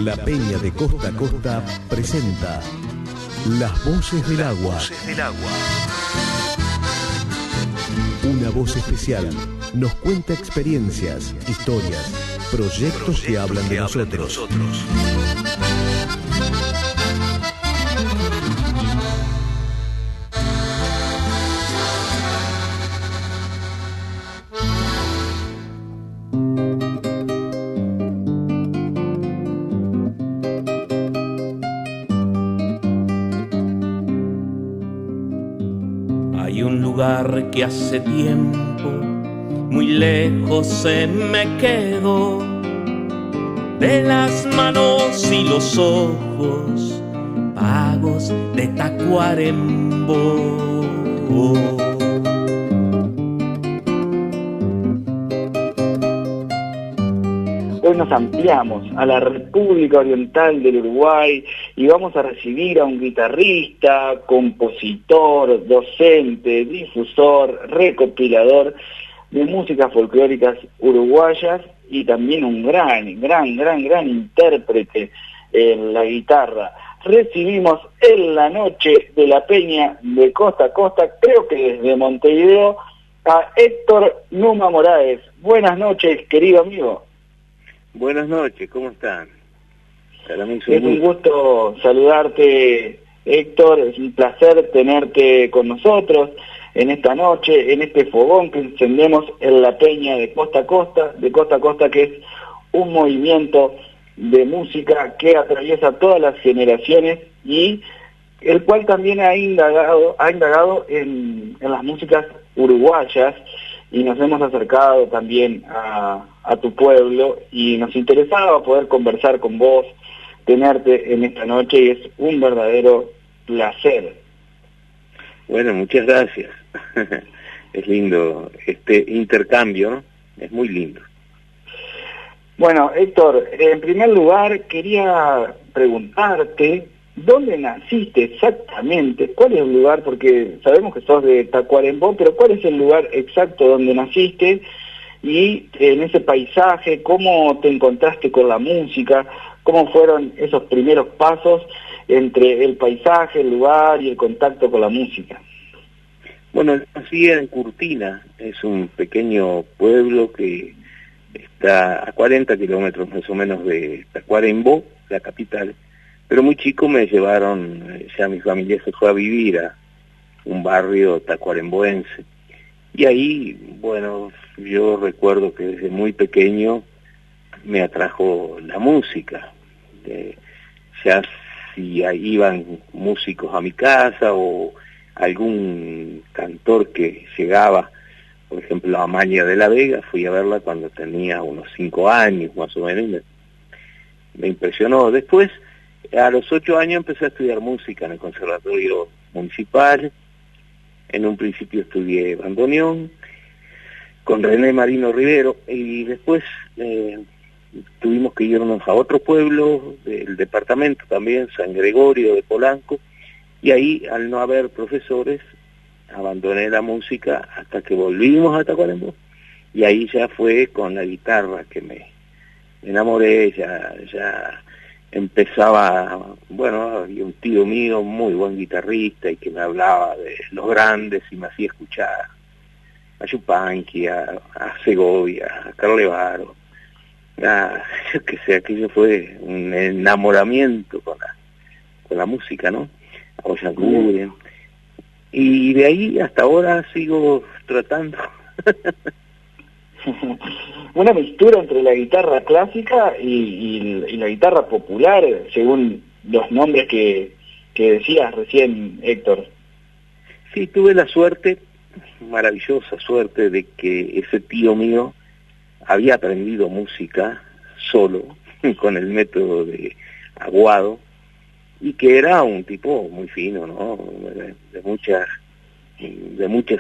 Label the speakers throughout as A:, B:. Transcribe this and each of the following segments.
A: La Peña de Costa a Costa presenta Las Voces del Agua. Una voz especial nos cuenta experiencias, historias, proyectos que hablan de nosotros.
B: Hay un lugar que hace tiempo muy lejos se me quedó, de las manos y los ojos pagos de Tacuarembó.
C: Hoy nos ampliamos a la República Oriental del Uruguay y vamos a recibir a un guitarrista, compositor, docente, difusor, recopilador de músicas folclóricas uruguayas y también un gran intérprete en la guitarra. Recibimos en la noche de la Peña de Costa a Costa, creo que desde Montevideo, a Héctor Numa Moraes. Buenas noches, querido amigo.
D: Buenas noches, ¿cómo están?
C: Es un gusto saludarte, Héctor, es un placer tenerte con nosotros en esta noche, en este fogón que encendemos en la Peña de Costa a Costa, que es un movimiento de música que atraviesa todas las generaciones y el cual también ha indagado en las músicas uruguayas, y nos hemos acercado también a tu pueblo y nos interesaba poder conversar con vos, tenerte en esta noche, y es un verdadero placer.
D: Bueno, muchas gracias. Es lindo este intercambio, ¿no? Es muy lindo.
C: Bueno, Héctor, en primer lugar quería preguntarte, ¿dónde naciste exactamente? ¿Cuál es el lugar? Porque sabemos que sos de Tacuarembó, pero ¿cuál es el lugar exacto donde naciste? Y en ese paisaje, ¿cómo te encontraste con la música? ¿Cómo fueron esos primeros pasos entre el paisaje, el lugar y el contacto con la música?
D: Bueno, nací en Curtina, es un pequeño pueblo que está a 40 kilómetros más o menos de Tacuarembó, la capital. Pero muy chico me llevaron, ya mi familia se fue a vivir a un barrio tacuaremboense. Y ahí, bueno, yo recuerdo que desde muy pequeño me atrajo la música. Ya si iban músicos a mi casa o algún cantor que llegaba, por ejemplo, Amalia de la Vega, fui a verla cuando tenía unos 5 años más o menos, me impresionó. Después, a los 8 años empecé a estudiar música en el Conservatorio Municipal. En un principio estudié bandoneón con René Marino Rivero y después tuvimos que irnos a otro pueblo del departamento también, San Gregorio de Polanco, y ahí al no haber profesores abandoné la música hasta que volvimos a Tacuarembó y ahí ya fue con la guitarra que me enamoré, ya empezaba, bueno, había un tío mío, muy buen guitarrista, y que me hablaba de los grandes y me hacía escuchar a Yupanqui, a Segovia, a Carlevaro, yo qué sé, aquello fue un enamoramiento con la música, ¿no? A Oyanguren, y de ahí hasta ahora sigo tratando.
C: Una mistura entre la guitarra clásica y la guitarra popular, según los nombres que decías recién, Héctor.
D: Sí, tuve la suerte, maravillosa suerte, de que ese tío mío había aprendido música solo, con el método de Aguado, y que era un tipo muy fino, ¿no? De mucha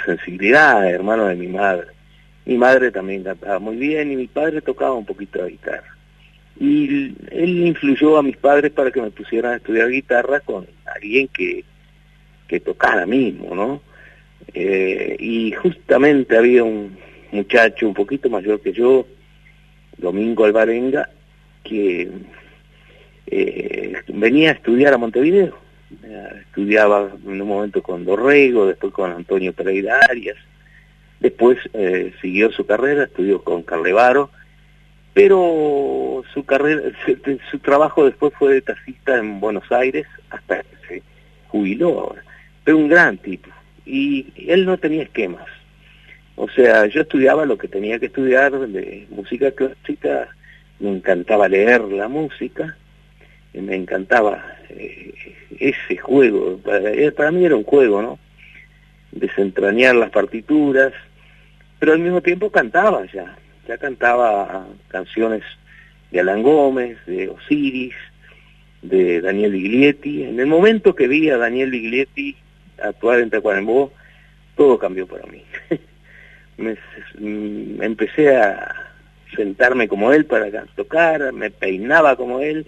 D: sensibilidad, hermano de mi madre. Mi madre también cantaba muy bien y mi padre tocaba un poquito de guitarra. Y él influyó a mis padres para que me pusieran a estudiar guitarra con alguien que tocara mismo, ¿no? Y justamente había un muchacho un poquito mayor que yo, Domingo Alvarenga, que venía a estudiar a Montevideo. Estudiaba en un momento con Dorrego, después con Antonio Pereira Arias, después siguió su carrera, estudió con Carlevaro, pero su trabajo después fue de taxista en Buenos Aires hasta que se jubiló ahora. Pero un gran tipo, y él no tenía esquemas. O sea, yo estudiaba lo que tenía que estudiar de música clásica, me encantaba leer la música, me encantaba ese juego, para mí era un juego, ¿no? Desentrañar las partituras, pero al mismo tiempo cantaba ya cantaba canciones de Alan Gómez, de Osiris, de Daniel Biglietti. En el momento que vi a Daniel Biglietti actuar en Tacuarembó, todo cambió para mí. Empecé a sentarme como él para tocar, me peinaba como él,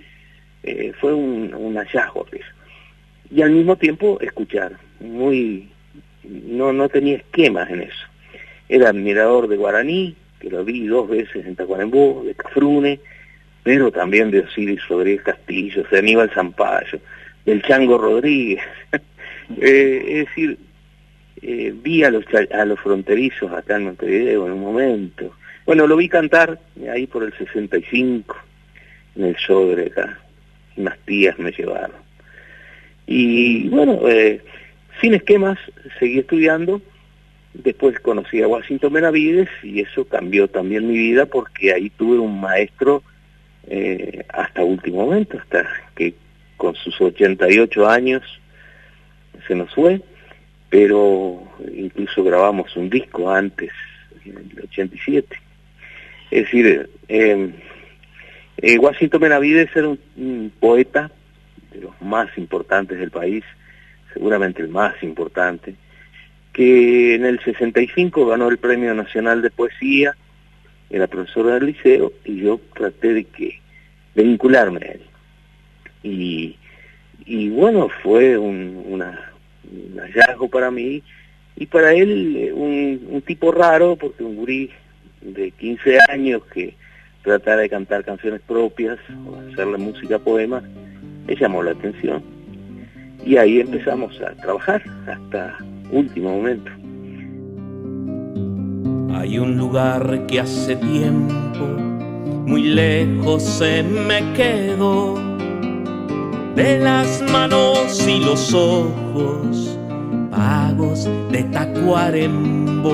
D: fue un hallazgo eso. Y al mismo tiempo escuchar, no tenía esquemas en eso. Era admirador de Guaraní, que lo vi 2 veces en Tacuarembó, de Cafrune, pero también de Osiris Rodríguez Castillo, de Aníbal Zampayo, del Chango Rodríguez. Es decir, vi a los fronterizos acá en Montevideo en un momento. Bueno, lo vi cantar ahí por el 65, en el Sodre acá. Unas tías me llevaron. Y bueno, sin esquemas, seguí estudiando. Después conocí a Washington Benavides y eso cambió también mi vida, porque ahí tuve un maestro hasta último momento, hasta que con sus 88 años se nos fue, pero incluso grabamos un disco antes, en el 87. Es decir, Washington Benavides era un poeta de los más importantes del país, seguramente el más importante, que en el 65 ganó el Premio Nacional de Poesía, era profesor del liceo, y yo traté de vincularme a él. Y bueno, fue un hallazgo para mí, y para él un tipo raro, porque un gurí de 15 años que tratara de cantar canciones propias, o hacerle música poema, me llamó la atención. Y ahí empezamos a trabajar hasta último momento.
B: Hay un lugar que hace tiempo muy lejos se me quedó, de las manos y los ojos vagos de Tacuarembó.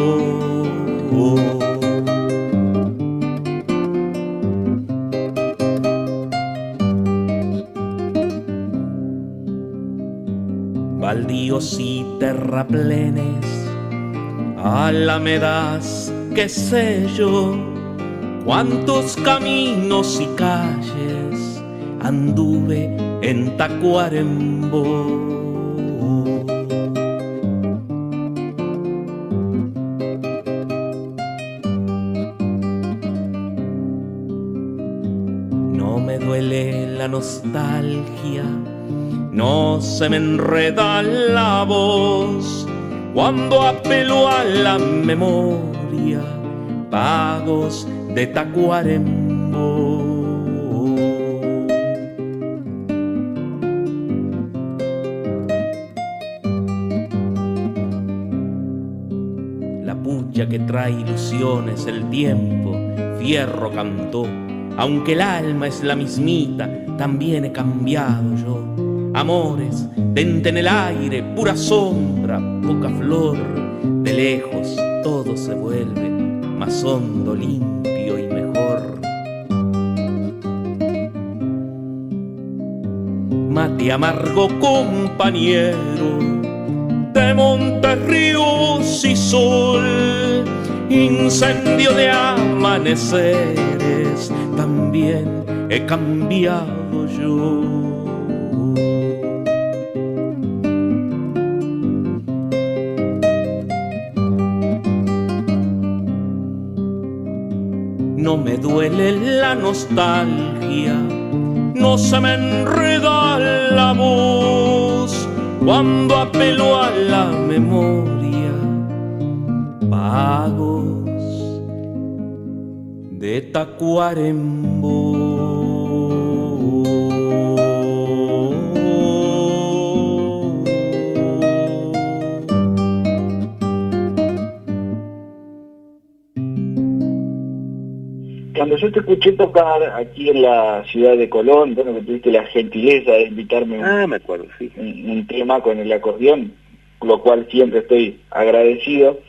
B: Baldíos y terraplenes, alamedas, qué sé yo, cuántos caminos y calles anduve en Tacuarembó. No me duele la nostalgia, no se me enreda la voz cuando apelo a la memoria, vagos de Tacuarembó. La puya que trae ilusiones, el tiempo, Fierro cantó, aunque el alma es la mismita, también he cambiado yo. Amores, vente en el aire, pura sombra, poca flor. De lejos todo se vuelve más hondo, limpio y mejor. Mate amargo compañero de montes, ríos y sol, incendio de amaneceres, también he cambiado yo. No me duele la nostalgia, no se me enreda la voz cuando apelo a la memoria, vagos de Tacuarembó.
C: cuando yo te escuché tocar aquí en la ciudad de Colón, bueno, que tuviste la gentileza de invitarme
D: me acuerdo, sí.
C: un tema con el acordeón, lo cual siempre estoy agradecido.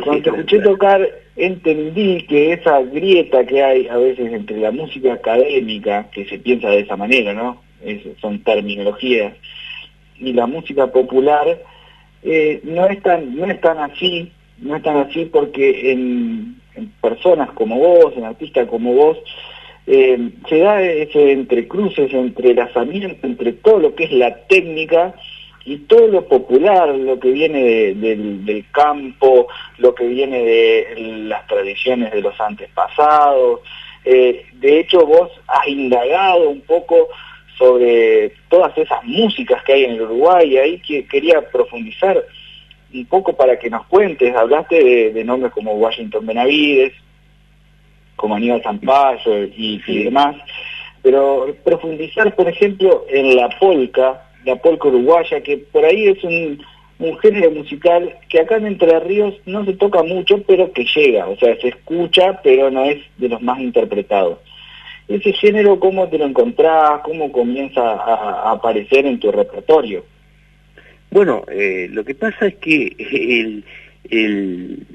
C: Cuando te escuché tocar, entendí que esa grieta que hay a veces entre la música académica, que se piensa de esa manera, ¿no? Son terminologías, y la música popular, no es tan así porque en personas como vos, en artistas como vos, se da ese entrecruce, ese entrelazamiento entre todo lo que es la técnica y todo lo popular, lo que viene del campo, lo que viene de las tradiciones de los antepasados. De hecho, vos has indagado un poco sobre todas esas músicas que hay en el Uruguay, y ahí quería profundizar un poco para que nos cuentes. Hablaste de nombres como Washington Benavides, como Aníbal Zampayo y demás, pero profundizar, por ejemplo, en la polka uruguaya, que por ahí es un género musical que acá en Entre Ríos no se toca mucho, pero que llega, o sea, se escucha, pero no es de los más interpretados. Ese género, ¿cómo te lo encontrás? ¿Cómo comienza a aparecer en tu repertorio?
D: Bueno, lo que pasa es que el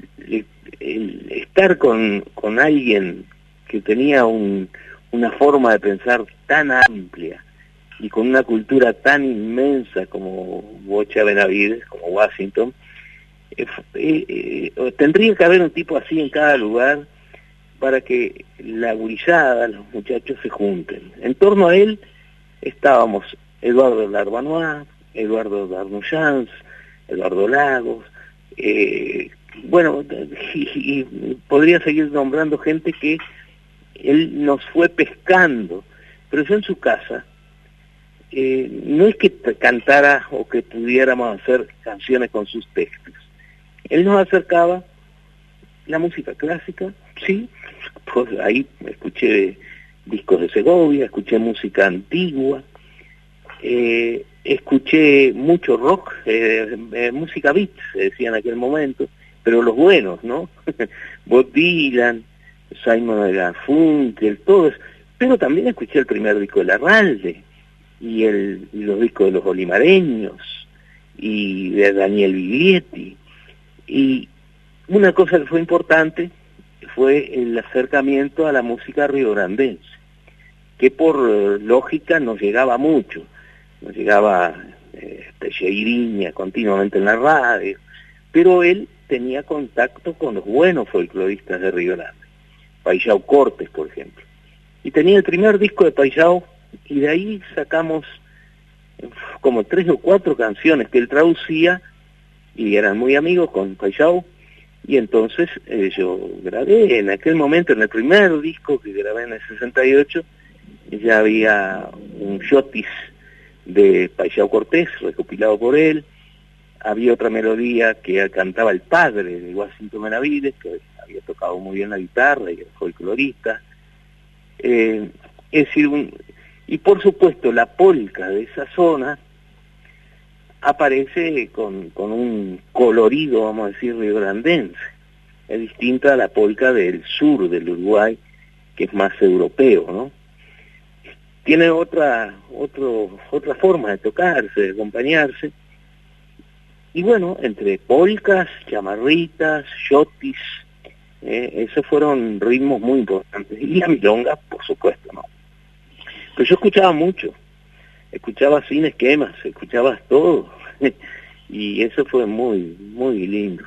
D: estar con alguien que tenía una forma de pensar tan amplia y con una cultura tan inmensa como Bocha Benavides, como Washington, tendría que haber un tipo así en cada lugar para que la gurizada, los muchachos se junten. En torno a él estábamos Eduardo Larbanois, Eduardo Darnuyans, Eduardo Lagos, bueno, y podría seguir nombrando gente que él nos fue pescando, pero yo en su casa, no es que cantara o que pudiéramos hacer canciones con sus textos. Él nos acercaba la música clásica, sí, pues ahí escuché discos de Segovia, escuché música antigua, escuché mucho rock, música beat, se decía en aquel momento, pero los buenos, ¿no? Bob Dylan, Simon & Garfunkel, todo eso. Pero también escuché el primer disco de Larralde, y los discos de los Olimareños, y de Daniel Biglietti. Y una cosa que fue importante fue el acercamiento a la música riograndense, que por lógica nos llegaba mucho. Nos llegaba Teixeiriña continuamente en la radio, pero él tenía contacto con los buenos folcloristas de Río Grande, Paillao Cortes, por ejemplo. Y tenía el primer disco de Paillao, y de ahí sacamos como 3 o 4 canciones que él traducía, y eran muy amigos con Paillao, y entonces yo grabé en aquel momento, en el primer disco que grabé en el 68, ya había un shotis de Paillao Cortés, recopilado por él. Había otra melodía que cantaba el padre de Washington Benavides, que había tocado muy bien la guitarra y era folclorista. Es decir, y por supuesto la polka de esa zona aparece con un colorido, vamos a decir, riograndense. Es distinta a la polka del sur del Uruguay, que es más europeo, ¿no? Tiene otra forma de tocarse, de acompañarse. Y bueno, entre polcas, chamarritas, shotis, esos fueron ritmos muy importantes. Y la milonga, por supuesto, ¿no? Pero yo escuchaba mucho, escuchaba sin esquemas, escuchaba todo. Y eso fue muy, muy lindo.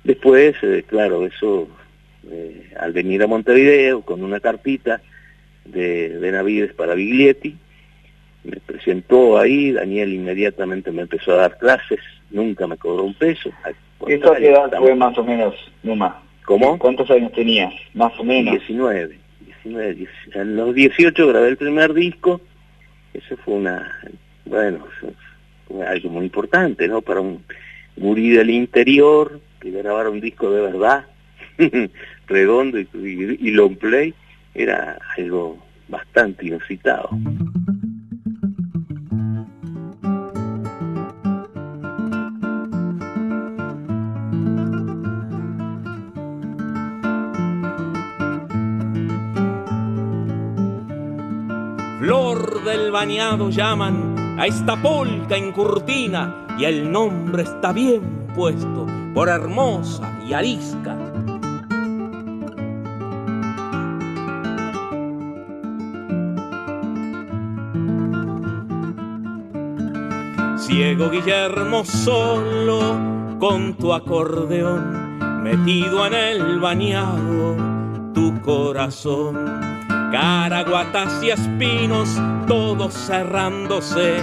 D: Después, claro, eso, al venir a Montevideo con una cartita de Benavides para Biglietti, me presentó ahí, Daniel inmediatamente me empezó a dar clases, nunca me cobró un peso.
C: ¿Eso a qué edad fue más o menos, Numa?
D: ¿Cómo?
C: ¿Cuántos años tenías, más o menos?
D: 19. En los 18 grabé el primer disco. Eso fue fue algo muy importante, ¿no? Para un gurí del interior, que grabara un disco de verdad, redondo y long play, era algo bastante inusitado.
B: Flor del Bañado llaman a esta polca en Curtina, y el nombre está bien puesto por hermosa y arisca. Ciego Guillermo solo con tu acordeón, metido en el bañado tu corazón. Caraguatas y espinos, todos cerrándose,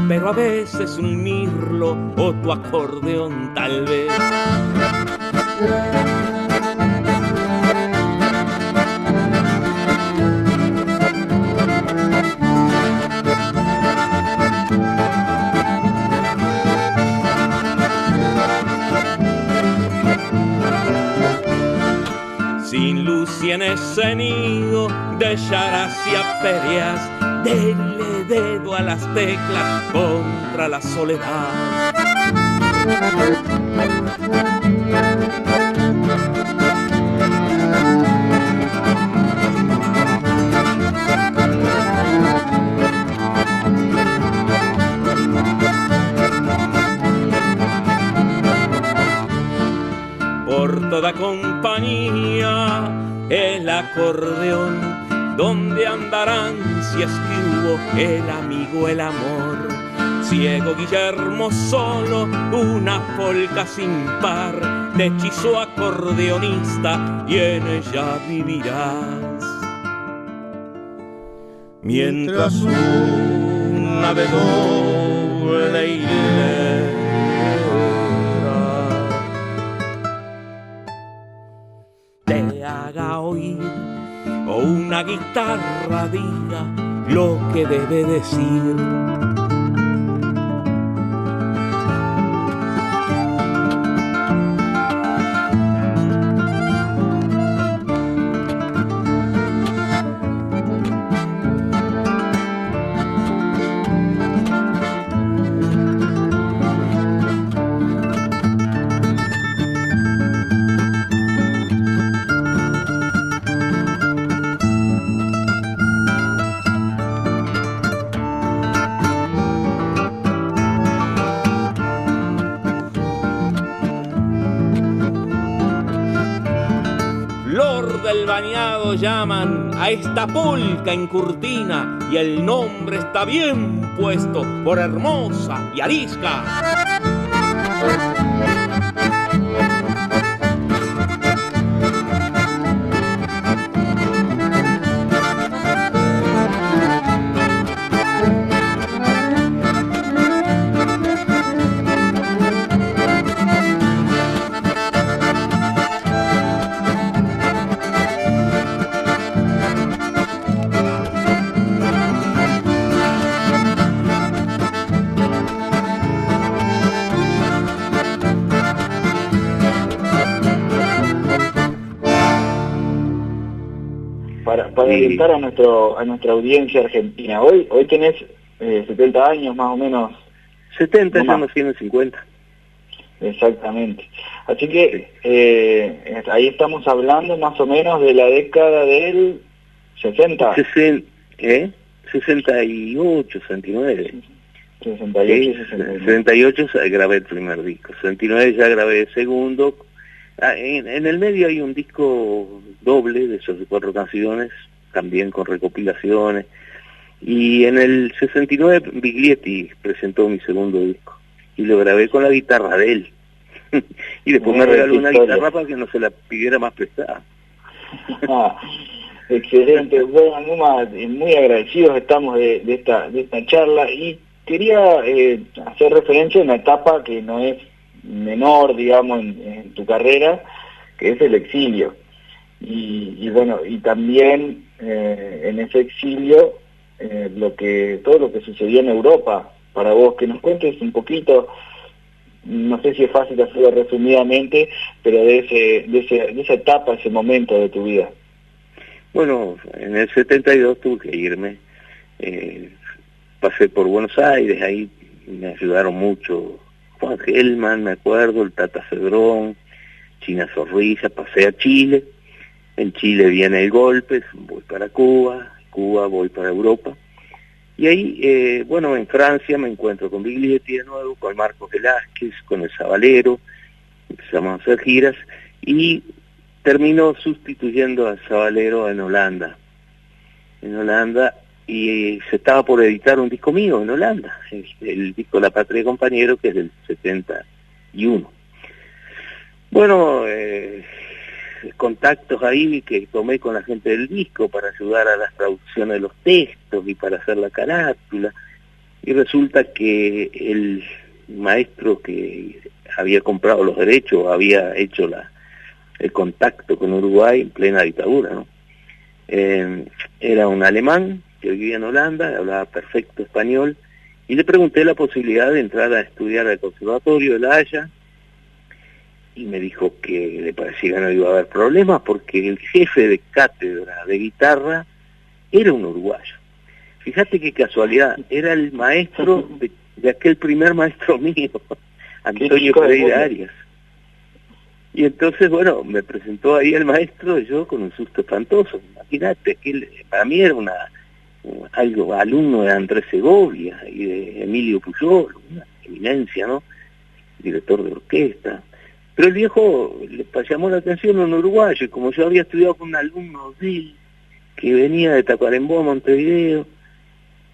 B: pero a veces un mirlo o tu acordeón tal vez. Sin luz y en ese nido de charas y aperias, denle dedo a las teclas contra la soledad. Por toda compañía el acordeón, donde andarán si es que hubo el amigo, el amor. Ciego Guillermo solo, una polca sin par, te hechizó acordeonista y en ella vivirás. Mientras una de doble hilera te haga oír, o una guitarra diga lo que debe decir. Del Bañado llaman a esta polca en Curtina, y el nombre está bien puesto por hermosa y arisca.
C: Para orientar a nuestra audiencia argentina, hoy tenés 70 años más o menos.
D: 70, ya no tiene 50.
C: Exactamente. Así que ahí estamos hablando más o menos de la década del 60.
D: 68, 69.
C: 68
D: grabé el primer disco, 69 ya grabé el segundo. En el medio hay un disco doble de esos de 4 canciones, también con recopilaciones, y en el 69 Biglietti presentó mi segundo disco y lo grabé con la guitarra de él y después me regaló una guitarra para que no se la pidiera más prestada.
C: Excelente. Bueno, Numa, muy agradecidos estamos de esta charla, y quería hacer referencia a una etapa que no es menor, digamos, en tu carrera, que es el exilio. Y bueno, y también en ese exilio todo lo que sucedió en Europa. Para vos, que nos cuentes un poquito, no sé si es fácil hacerlo resumidamente, pero de esa etapa, ese momento de tu vida.
D: Bueno, en el 72 tuve que irme, pasé por Buenos Aires, ahí me ayudaron mucho Juan Gelman, me acuerdo, el Tata Cedrón, China Zorrilla. Pasé a Chile, en Chile viene el golpe, voy para Cuba, voy para Europa, Y ahí, bueno, en Francia me encuentro con Biglietti de nuevo, con Marcos Velázquez, con el Sabalero, empezamos a hacer giras, y terminó sustituyendo al Sabalero en Holanda, y se estaba por editar un disco mío en Holanda, el disco La Patria de Compañero, que es del 71. Bueno, contactos ahí que tomé con la gente del disco para ayudar a las traducciones de los textos y para hacer la carátula, y resulta que el maestro que había comprado los derechos había hecho el contacto con Uruguay en plena dictadura, ¿no? Era un alemán que vivía en Holanda, hablaba perfecto español, y le pregunté la posibilidad de entrar a estudiar al Conservatorio de La Haya, y me dijo que le parecía que no iba a haber problemas porque el jefe de cátedra de guitarra era un uruguayo. Fíjate qué casualidad, era el maestro de aquel primer maestro mío, Antonio Pereira Arias. Y entonces, bueno, me presentó ahí el maestro, y yo con un susto espantoso. Imagínate, que para mí era algo alumno de Andrés Segovia y de Emilio Pujol, una eminencia, ¿no? Director de orquesta. Pero el viejo le llamó la atención a un uruguayo, y como yo había estudiado con un alumno de él, que venía de Tacuarembó a Montevideo,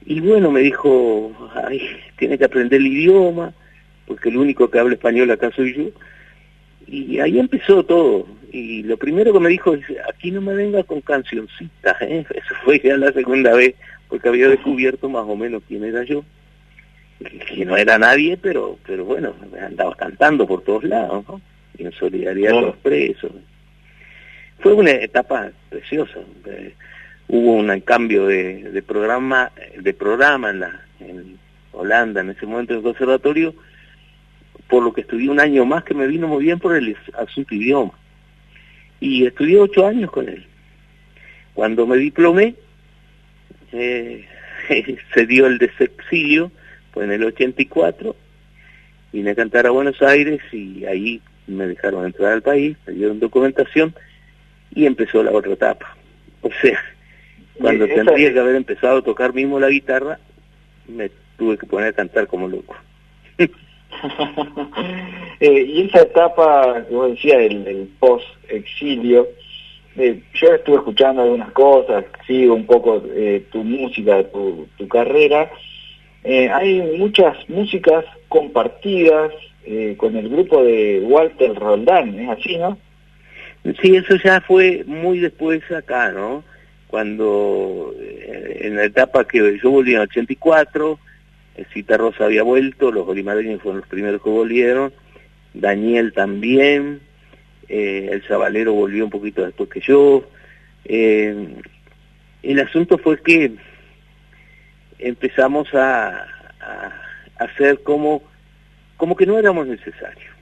D: y bueno, me dijo, ay, tiene que aprender el idioma, porque el único que habla español acá soy yo. Y ahí empezó todo, y lo primero que me dijo es, aquí no me venga con cancioncitas, ¿eh? Eso fue ya la segunda vez, porque había descubierto más o menos quién era yo, que no era nadie, pero bueno, andaba cantando por todos lados, ¿no? Y en solidaridad con los presos. Fue una etapa preciosa. Hubo un cambio de programa en Holanda, en ese momento en el conservatorio, por lo que estudié un año más, que me vino muy bien por el asunto idioma. Y estudié 8 años con él. Cuando me diplomé, se dio el desexilio, pues en el 84, vine a cantar a Buenos Aires, y ahí me dejaron entrar al país, me dieron documentación, y empezó la otra etapa. O sea, cuando tendría que haber empezado a tocar mismo la guitarra, me tuve que poner a cantar como loco.
C: Y esa etapa que vos decías, el post-exilio, yo estuve escuchando algunas cosas, sigo un poco tu música, tu carrera. Hay muchas músicas compartidas con el grupo de Walter Roldán, ¿es así, no?
D: Sí, eso ya fue muy después acá, ¿no? Cuando en la etapa que yo volví en el 84, Citarrosa había vuelto, los olimareños fueron los primeros que volvieron, Daniel también, el Sabalero volvió un poquito después que yo. El asunto fue que empezamos a hacer como que no éramos necesarios.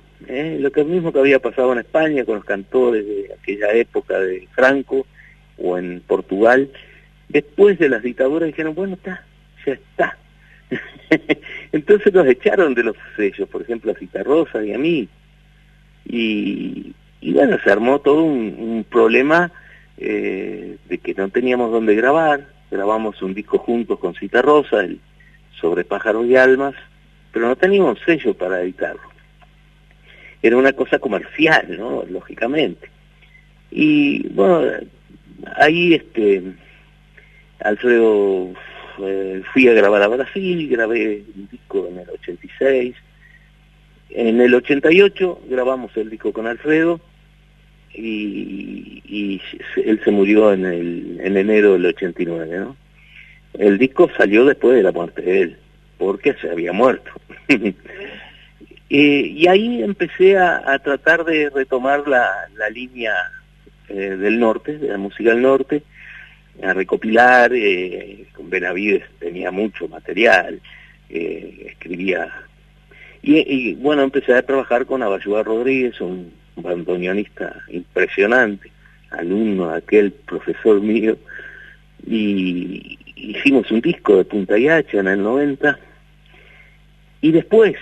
D: Lo que mismo que había pasado en España con los cantores de aquella época de Franco, o en Portugal, después de las dictaduras dijeron, bueno, ya está. Entonces nos echaron de los sellos, por ejemplo a Citarrosa y a mí, y bueno, se armó todo un problema de que no teníamos dónde grabar. Grabamos un disco juntos con Citarrosa, el Sobre Pájaros y Almas, pero no teníamos sello para editarlo. Era una cosa comercial, ¿no? Lógicamente. Y bueno, ahí Alfredo, fui a grabar a Brasil, grabé un disco en el 86. En el 88 grabamos el disco con Alfredo, y él se murió en enero del 89, ¿no? El disco salió después de la muerte de él, porque se había muerto. Y ahí empecé a tratar de retomar la línea del norte, de la música del norte, a recopilar. Con Benavides tenía mucho material, escribía, y bueno, empecé a trabajar con Abayúa Rodríguez, un bandoneonista impresionante, alumno de aquel profesor mío, y hicimos un disco de punta y hacha en el 90, y después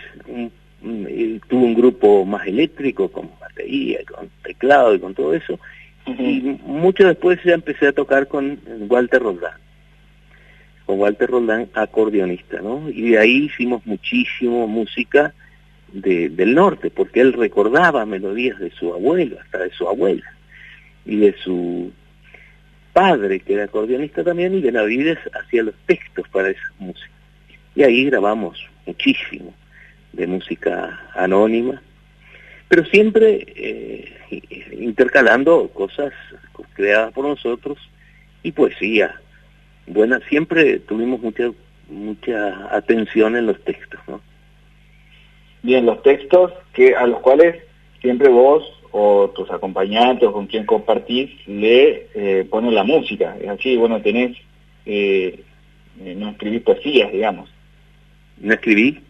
D: tuve un grupo más eléctrico, con batería, con teclado y con todo eso, y mucho después ya empecé a tocar con Walter Roldán. con Walter Roldán, acordeonista, ¿no? Y de ahí hicimos muchísimo música del norte, porque él recordaba melodías de su abuelo, hasta de su abuela, y de su padre, que era acordeonista también, y Benavides hacía los textos para esa música. Y ahí grabamos muchísimo de música anónima, pero siempre intercalando cosas creadas por nosotros y poesía. Bueno, siempre tuvimos mucha atención en los textos, ¿no?
C: Bien, los textos a los cuales siempre vos o tus acompañantes o con quien compartís le ponen la música. Es así, bueno, no escribís poesías, digamos.
D: ¿No escribí?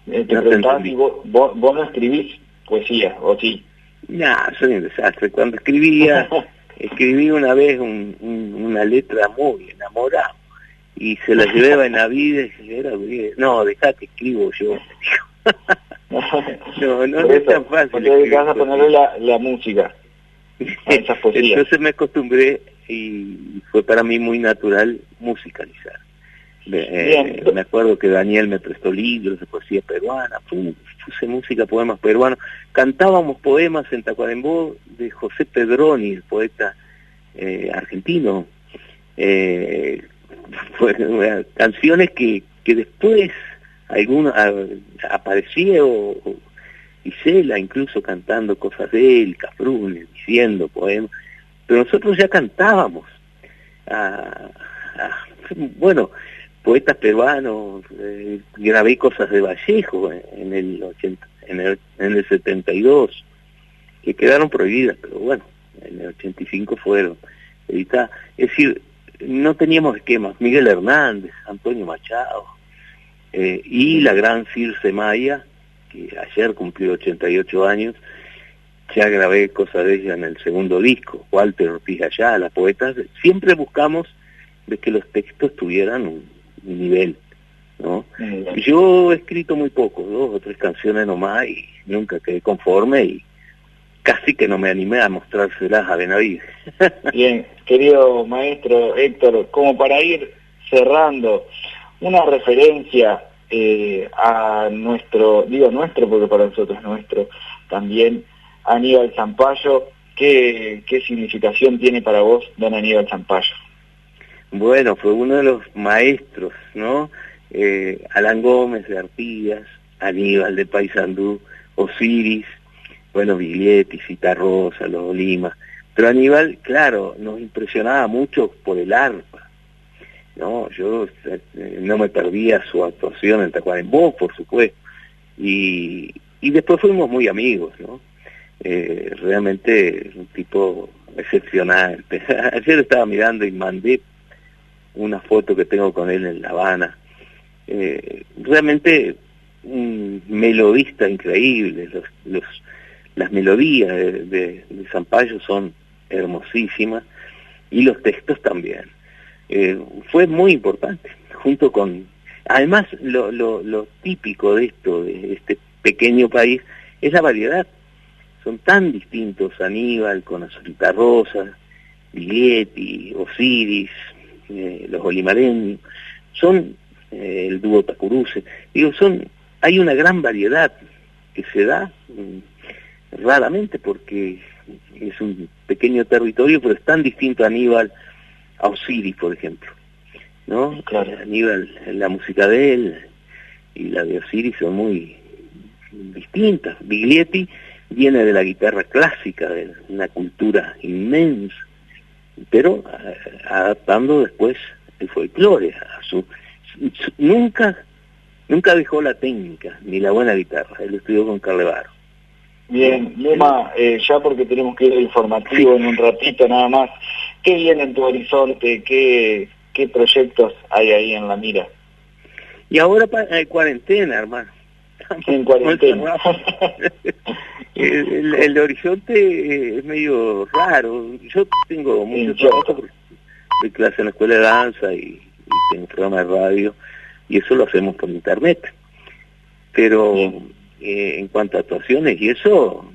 C: Te preguntaba si vos no escribís poesía, ¿o sí?
D: No, soy un desastre. Cuando escribí una vez una letra muy enamorada y se la llevé a Benavides y era, no, dejá que escribo yo. no es tan fácil.
C: Porque vas a ponerle la música a esas poesías.
D: Entonces me acostumbré y fue para mí muy natural musicalizar. Me acuerdo que Daniel me prestó libros de poesía peruana, puse música, poemas peruanos, cantábamos poemas en Tacuarembó de José Pedroni, el poeta argentino, canciones que después alguna aparecía Isela incluso cantando cosas de él, Cafrune, diciendo poemas, pero nosotros ya cantábamos, bueno, poetas peruanos, grabé cosas de Vallejo en el 72, que quedaron prohibidas, pero bueno, en el 85 fueron editadas. Es decir, no teníamos esquemas. Miguel Hernández, Antonio Machado, y la gran Circe Maya, que ayer cumplió 88 años, ya grabé cosas de ella en el segundo disco, Walter Ortiz Ayala, poetas, siempre buscamos de que los textos tuvieran un nivel, ¿no? Y yo he escrito muy poco, 2 o 3 canciones nomás, y nunca quedé conforme, y casi que no me animé a mostrárselas a Benavides.
C: Bien, querido maestro Héctor, como para ir cerrando, una referencia a digo nuestro porque para nosotros es nuestro, también Aníbal Zampayo, ¿qué significación tiene para vos don Aníbal Zampayo?
D: Bueno, fue uno de los maestros, ¿no? Alan Gómez de Artigas, Aníbal de Paysandú, Osiris, bueno, Biglietti, Citarrosa, Los Olimas. Pero Aníbal, claro, nos impresionaba mucho por el arpa, ¿no? Yo no me perdía su actuación en Tacuarembó, por supuesto. Y después fuimos muy amigos, ¿no? Realmente un tipo excepcional. Ayer estaba mirando y mandé una foto que tengo con él en La Habana. Realmente un melodista increíble. Las melodías de Zampayo son hermosísimas y los textos también. Fue muy importante, junto con... Además, lo típico de este pequeño país, es la variedad. Son tan distintos Aníbal con Azulita Rosa, Biglietti, Osiris, los Olimareños, son el dúo Tacuruce. Digo, hay una gran variedad que se da raramente porque es un pequeño territorio, pero es tan distinto Aníbal a Osiris, por ejemplo, ¿no? Claro. Aníbal, la música de él y la de Osiris son muy distintas. Biglietti viene de la guitarra clásica, de una cultura inmensa, pero adaptando después el folclore a nunca dejó la técnica ni la buena guitarra. Él estudió con Carlevaro.
C: Bien, Lema, ya porque tenemos que ir al informativo en un ratito nada más, ¿qué viene en tu horizonte? ¿Qué proyectos hay ahí en la mira?
D: Y ahora hay cuarentena, hermano.
C: En cuarentena.
D: El horizonte es medio raro. Yo tengo mucho trabajo, de clase en la escuela de danza y tengo un programa de radio, y eso lo hacemos por internet. Pero en cuanto a actuaciones y eso,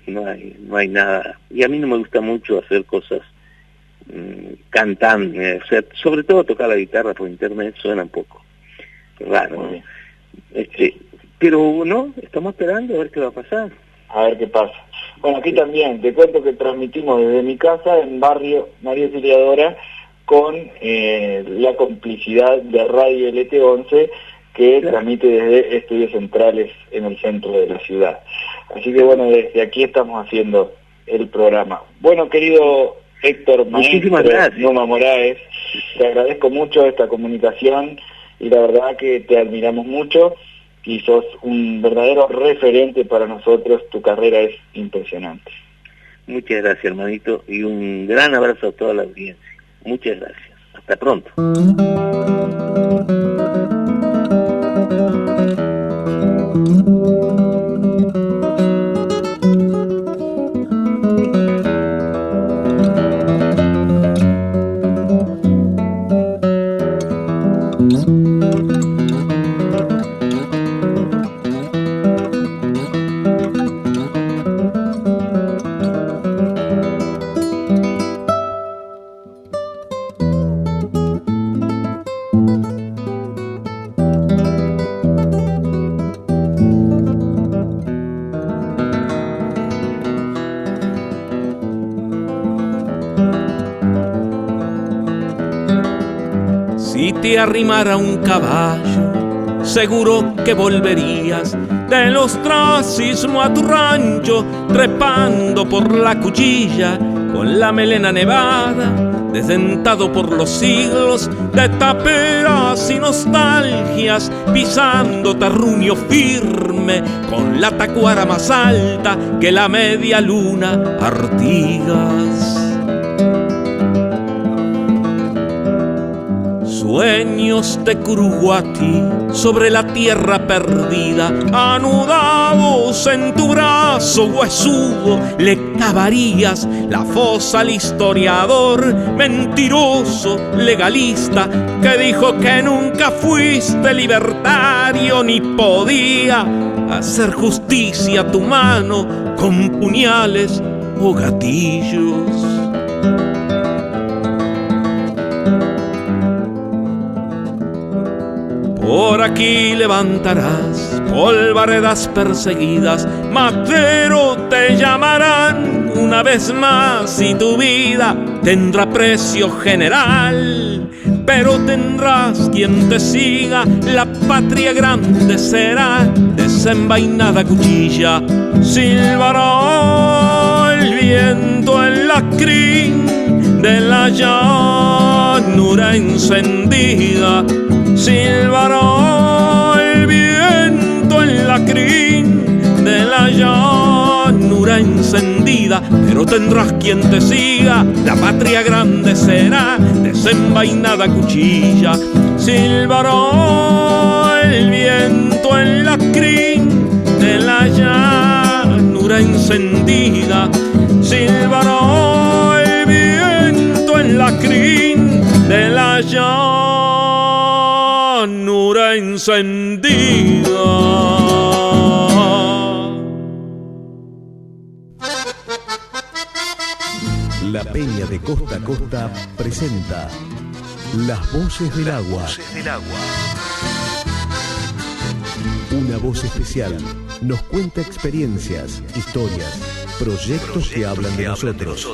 D: no hay nada. Y a mí no me gusta mucho hacer cosas cantando, o sea, sobre todo tocar la guitarra por internet suena un poco raro, ¿no? Pero no, estamos esperando a ver qué va a pasar.
C: A ver qué pasa. Bueno, aquí también, te cuento que transmitimos desde mi casa en barrio María Auxiliadora con la complicidad de Radio LT11 que transmite desde estudios centrales en el centro de la ciudad. Así que bueno, desde aquí estamos haciendo el programa. Bueno, querido Héctor,
D: muchísimas gracias.
C: Numa Moraes, te agradezco mucho esta comunicación y la verdad que te admiramos mucho y sos un verdadero referente para nosotros, tu carrera es impresionante.
D: Muchas gracias, hermanito, y un gran abrazo a toda la audiencia. Muchas gracias. Hasta pronto.
B: Si te arrimara un caballo, seguro que volverías del ostracismo a tu rancho, trepando por la cuchilla, con la melena nevada, desdentado por los siglos de taperas y nostalgias, pisando terruño firme, con la tacuara más alta que la media luna Artigas. Sueños de Curuguatí sobre la tierra perdida, anudados en tu brazo huesudo, le cavarías la fosa al historiador mentiroso, legalista, que dijo que nunca fuiste libertario ni podía hacer justicia a tu mano con puñales o gatillos. Por aquí levantarás polvaredas perseguidas, matero te llamarán una vez más y tu vida tendrá precio general. Pero tendrás quien te siga, la patria grande será desenvainada cuchilla. Silbará el viento en la crin de la llanura encendida. Silbará el viento en la crin de la llanura encendida, pero tendrás quien te siga, la patria grande será desenvainada cuchilla. Silbará el viento en la crin de la llanura encendida. Silbará el viento en la crin de la llanura encendida.
A: La Peña de Costa a Costa presenta Las Voces del Agua. Una voz especial nos cuenta experiencias, historias, proyectos que hablan de nosotros.